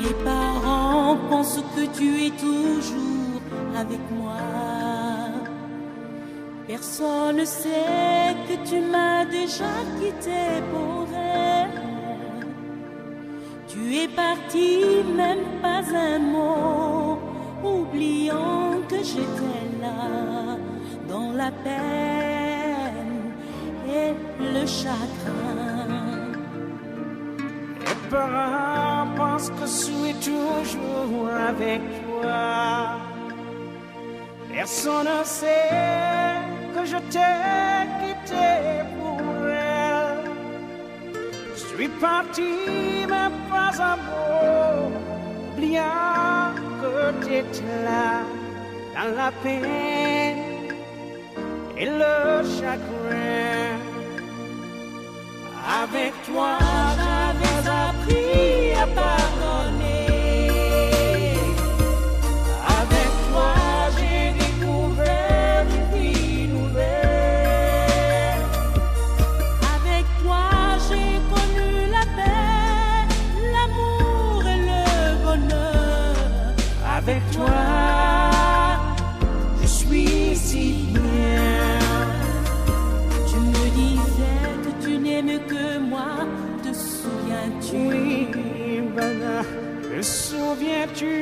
Mes parents pensent que tu es toujours avec moi. Personne ne sait que tu m'as déjà quitté pour elle. Tu es parti, même pas un mot, oubliant que j'étais là, dans la peine et le chagrin. Les parents pensent que je suis toujours avec toi. Personne ne sait que je t'ai quitté pour elle. Je suis parti, mais pas un mot, oubliant que tu étais là, dans la peine et le chagrin. Avec toi, j'avais appris à pardonner. Avec toi, j'ai découvert une vie nouvelle. Avec toi, j'ai connu la paix, l'amour et le bonheur. Avec toi, je suis si bien. Tu me disais que tu n'aimes que moi, te souviens-tu? Oui, Bana, te souviens-tu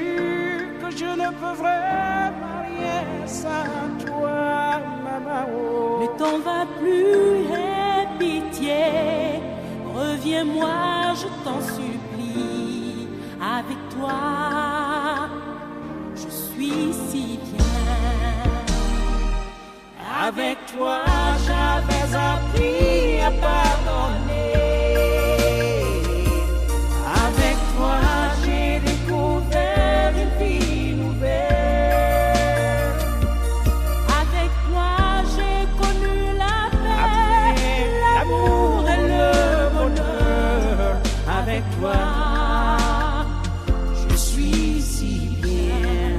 que je ne peux vraiment rien sans toi, maman? Le temps va plus, aie pitié, reviens-moi, je t'en supplie. Avec toi, je suis si bien. Avec toi, j'avais appris à pardonner. Avec toi, j'ai découvert une vie nouvelle. Avec toi, j'ai connu la paix, l'amour et le bonheur. Avec toi, je suis si bien.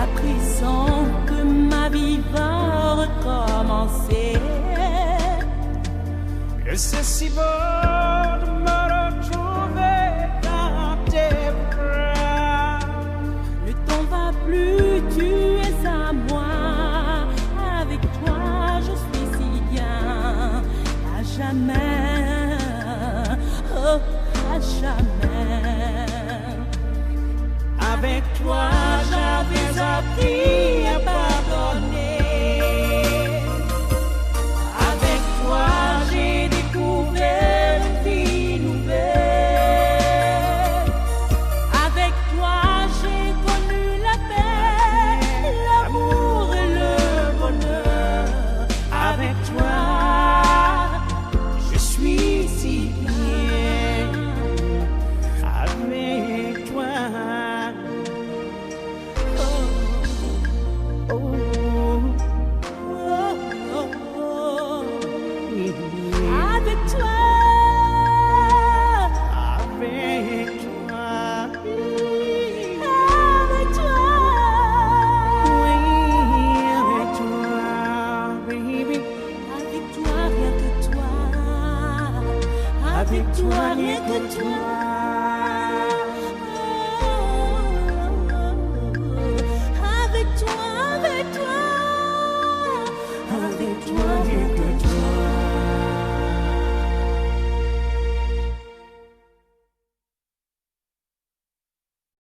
À présent que ma vie va recommencer, Que c'est si beau de me retrouver dans tes bras. le temps va plus, tu es à moi. Avec toi, je suis si bien. À jamais, oh, à jamais. Avec toi, j'avais appris à pardonner. Avec toi, j'ai découvert une vie nouvelle. Avec toi, j'ai connu la paix, l'amour et le bonheur. Avec toi, je suis si bien. Avec toi. Oh, oh, oh. Avec toi, Avec toi, avec toi, oui, avec toi, baby. avec toi, rien que toi, Avec toi, rien que toi.